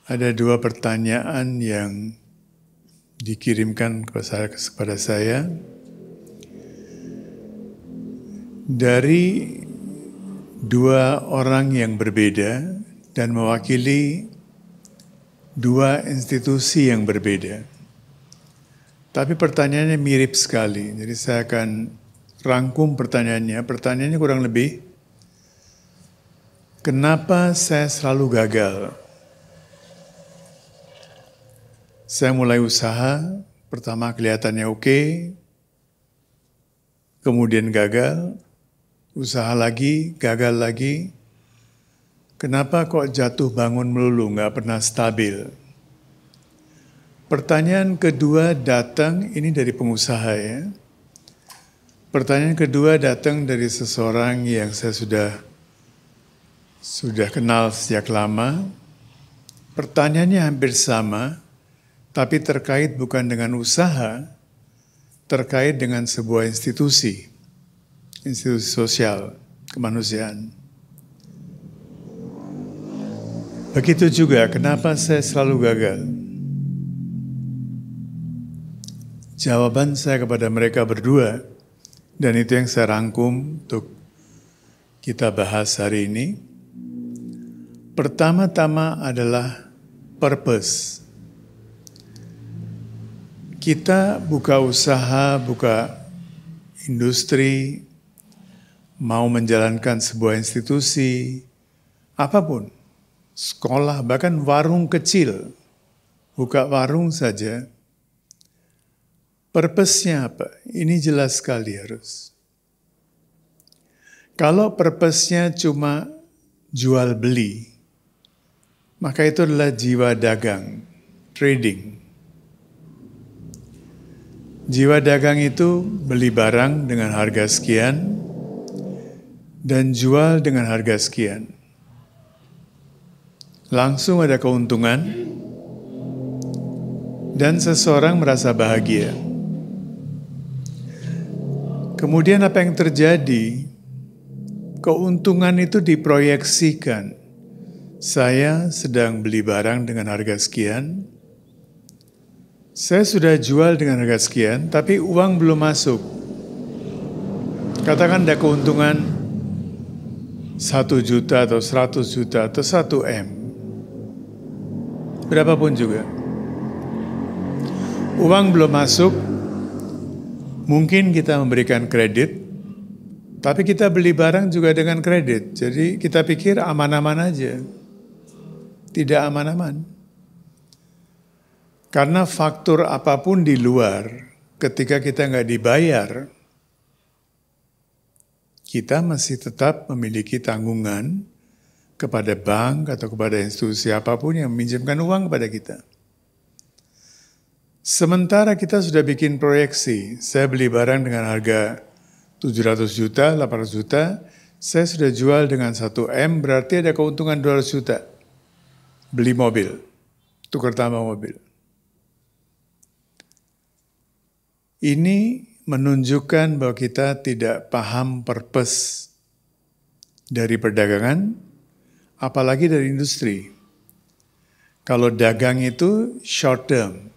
Ada dua pertanyaan yang dikirimkan kepada saya dari dua orang yang berbeda dan mewakili dua institusi yang berbeda. Tapi pertanyaannya mirip sekali, jadi saya akan rangkum pertanyaannya. Pertanyaannya kurang lebih, kenapa saya selalu gagal? Saya mulai usaha, pertama kelihatannya oke, kemudian gagal, usaha lagi, gagal lagi. Kenapa kok jatuh bangun melulu, nggak pernah stabil? Pertanyaan kedua datang, ini dari pengusaha ya. Pertanyaan kedua datang dari seseorang yang saya sudah kenal sejak lama. Pertanyaannya hampir sama, tapi terkait bukan dengan usaha, terkait dengan sebuah institusi sosial, kemanusiaan. Begitu juga, kenapa saya selalu gagal? Jawaban saya kepada mereka berdua, dan itu yang saya rangkum untuk kita bahas hari ini. Pertama-tama adalah purpose. Kita buka usaha, buka industri, mau menjalankan sebuah institusi, apapun, sekolah, bahkan warung kecil, buka warung saja, purpose-nya apa? Ini jelas sekali harus. Kalau purpose-nya cuma jual beli, maka itu adalah jiwa dagang, trading. Jiwa dagang itu beli barang dengan harga sekian dan jual dengan harga sekian. Langsung ada keuntungan dan seseorang merasa bahagia. Kemudian apa yang terjadi? Keuntungan itu diproyeksikan. Saya sedang beli barang dengan harga sekian. Saya sudah jual dengan harga sekian, tapi uang belum masuk. Katakan ada keuntungan 1 juta atau 100 juta atau 1 M. Berapapun juga. Uang belum masuk, mungkin kita memberikan kredit, tapi kita beli barang juga dengan kredit. Jadi kita pikir aman-aman aja. Tidak aman-aman. Karena faktur apapun di luar, ketika kita nggak dibayar, kita masih tetap memiliki tanggungan kepada bank atau kepada institusi apapun yang meminjamkan uang kepada kita. Sementara kita sudah bikin proyeksi, saya beli barang dengan harga 700 juta, 800 juta, saya sudah jual dengan 1 M, berarti ada keuntungan 200 juta. Beli mobil, tukar tambah mobil. Ini menunjukkan bahwa kita tidak paham purpose dari perdagangan, apalagi dari industri. Kalau dagang itu short term,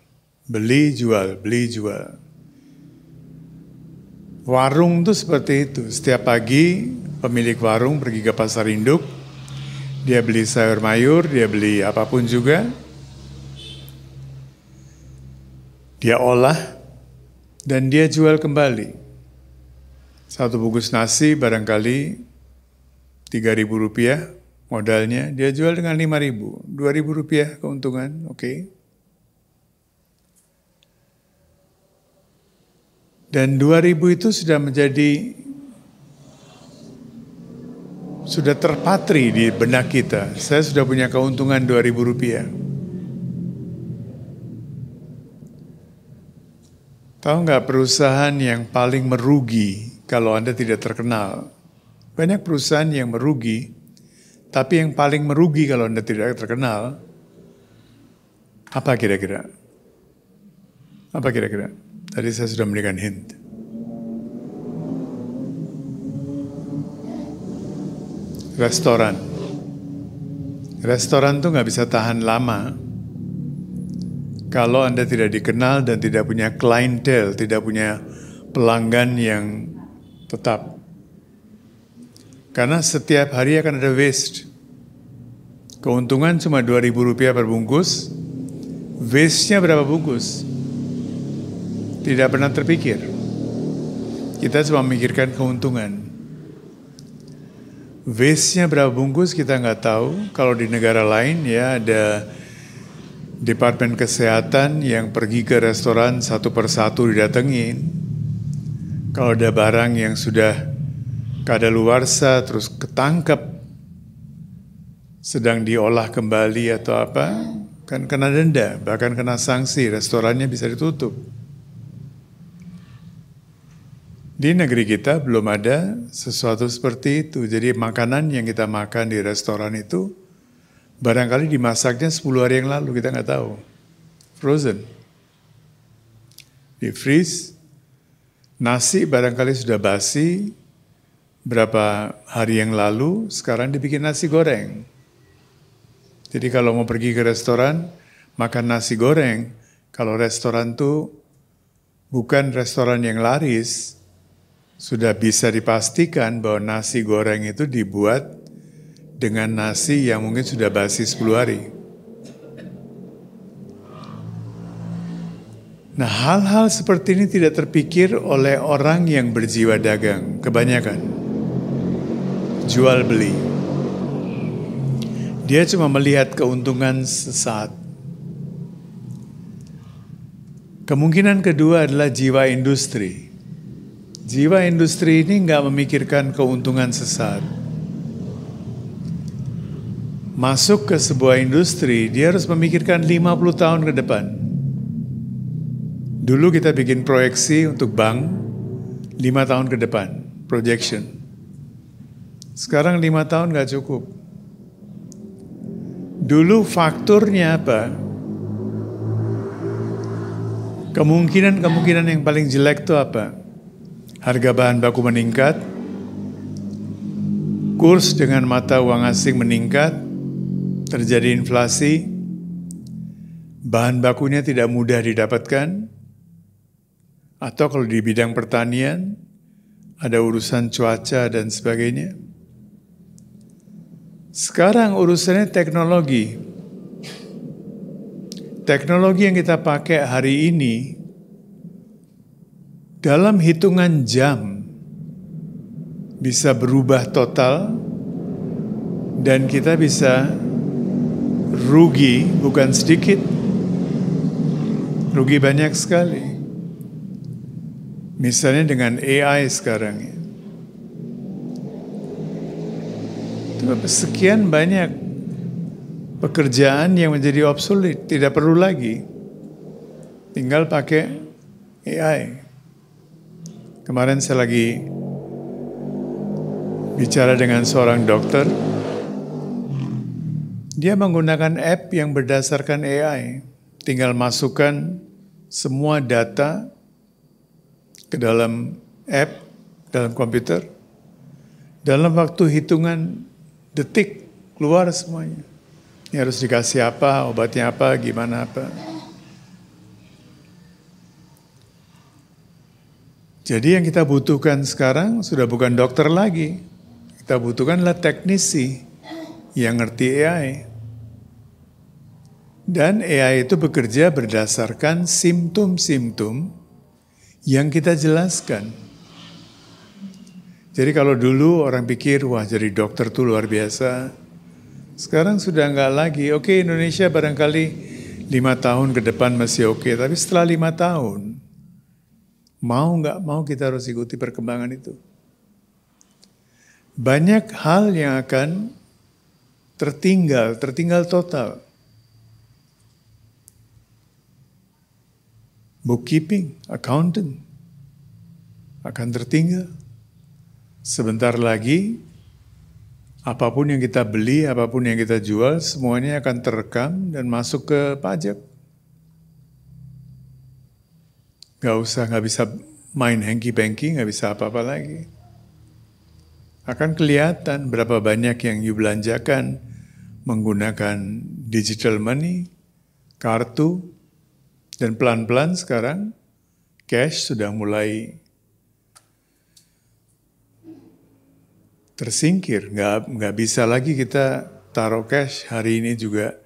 beli jual, beli jual. Warung itu seperti itu. Setiap pagi pemilik warung pergi ke pasar induk, dia beli sayur mayur, dia beli apapun juga, dia olah, dan dia jual kembali. 1 bungkus nasi barangkali 3.000 rupiah modalnya, dia jual dengan 5.000, 2.000 rupiah keuntungan, oke. Dan 2.000 itu sudah terpatri di benak kita. Saya sudah punya keuntungan 2.000 rupiah. Tahu nggak perusahaan yang paling merugi kalau Anda tidak terkenal? Banyak perusahaan yang merugi, tapi yang paling merugi kalau Anda tidak terkenal, apa kira-kira? Apa kira-kira? Tadi saya sudah memberikan hint. Restoran tuh nggak bisa tahan lama kalau Anda tidak dikenal dan tidak punya clientele, tidak punya pelanggan yang tetap. Karena setiap hari akan ada waste. Keuntungan cuma Rp2.000 per bungkus, waste-nya berapa bungkus? Tidak pernah terpikir. Kita cuma memikirkan keuntungan. Waste-nya berapa bungkus kita nggak tahu. Kalau di negara lain ya ada Departemen Kesehatan yang pergi ke restoran satu persatu didatengin. Kalau ada barang yang sudah kadaluarsa terus ketangkep sedang diolah kembali atau apa, kan kena denda, bahkan kena sanksi, restorannya bisa ditutup. Di negeri kita belum ada sesuatu seperti itu. Jadi makanan yang kita makan di restoran itu barangkali dimasaknya 10 hari yang lalu, kita nggak tahu. Frozen. Di freeze. Nasi barangkali sudah basi berapa hari yang lalu, sekarang dibikin nasi goreng. Jadi kalau mau pergi ke restoran, makan nasi goreng, kalau restoran tuh bukan restoran yang laris, sudah bisa dipastikan bahwa nasi goreng itu dibuat dengan nasi yang mungkin sudah basi 10 hari. Nah, hal-hal seperti ini tidak terpikir oleh orang yang berjiwa dagang, kebanyakan. Jual beli. Dia cuma melihat keuntungan sesaat. Kemungkinan kedua adalah jiwa industri. Jiwa industri ini nggak memikirkan keuntungan sesaat. Masuk ke sebuah industri, dia harus memikirkan 50 tahun ke depan. Dulu kita bikin proyeksi untuk bank 5 tahun ke depan, projection. Sekarang 5 tahun nggak cukup. Dulu fakturnya apa? Kemungkinan yang paling jelek itu apa? Harga bahan baku meningkat, kurs dengan mata uang asing meningkat, terjadi inflasi, bahan bakunya tidak mudah didapatkan, atau kalau di bidang pertanian, ada urusan cuaca dan sebagainya. Sekarang urusannya teknologi. Teknologi yang kita pakai hari ini, dalam hitungan jam, bisa berubah total, dan kita bisa rugi bukan sedikit, rugi banyak sekali. Misalnya dengan AI sekarang ya. Sekian banyak pekerjaan yang menjadi obsolete, tidak perlu lagi. Tinggal pakai AI. Kemarin saya lagi bicara dengan seorang dokter. Dia menggunakan app yang berdasarkan AI. Tinggal masukkan semua data ke dalam app, dalam komputer. Dalam waktu hitungan detik, keluar semuanya. Ini harus dikasih apa, obatnya apa, gimana apa. Jadi yang kita butuhkan sekarang sudah bukan dokter lagi. Kita butuhkanlah teknisi yang ngerti AI. Dan AI itu bekerja berdasarkan simptom-simptom yang kita jelaskan. Jadi kalau dulu orang pikir, wah jadi dokter tuh luar biasa. Sekarang sudah enggak lagi. Oke, Indonesia barangkali 5 tahun ke depan masih oke. Tapi setelah 5 tahun, mau nggak mau kita harus ikuti perkembangan itu. Banyak hal yang akan tertinggal total. Bookkeeping, accountant akan tertinggal. Sebentar lagi, apapun yang kita beli, apapun yang kita jual, semuanya akan terekam dan masuk ke pajak. Nggak bisa main hanky-panky, nggak bisa apa-apa lagi. Akan kelihatan berapa banyak yang you belanjakan, menggunakan digital money, kartu, dan pelan-pelan sekarang cash sudah mulai tersingkir. Nggak bisa lagi kita taruh cash. Hari ini juga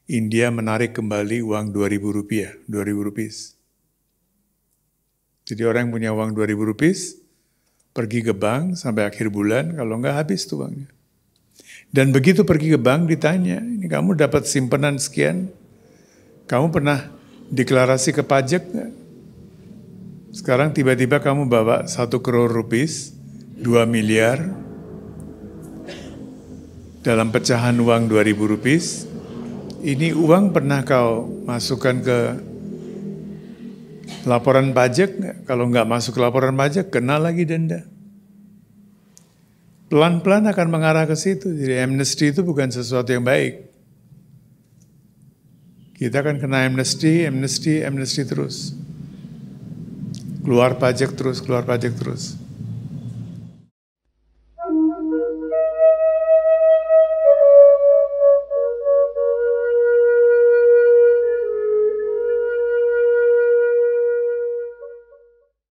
India menarik kembali uang 2.000 rupiah, 2.000 rupiah. Jadi orang yang punya uang 2.000 rupiah, pergi ke bank sampai akhir bulan, kalau nggak habis tuh uangnya. Dan begitu pergi ke bank ditanya, ini kamu dapat simpanan sekian, kamu pernah deklarasi ke pajak nggak? Sekarang tiba-tiba kamu bawa 1 crore rupiah, 2 miliar, dalam pecahan uang 2.000 rupiah, ini uang pernah kau masukkan ke laporan pajak nggak? Kalau nggak masuk laporan pajak, kena lagi denda. Pelan-pelan akan mengarah ke situ. Jadi amnesty itu bukan sesuatu yang baik. Kita akan kena amnesty terus. Keluar pajak terus.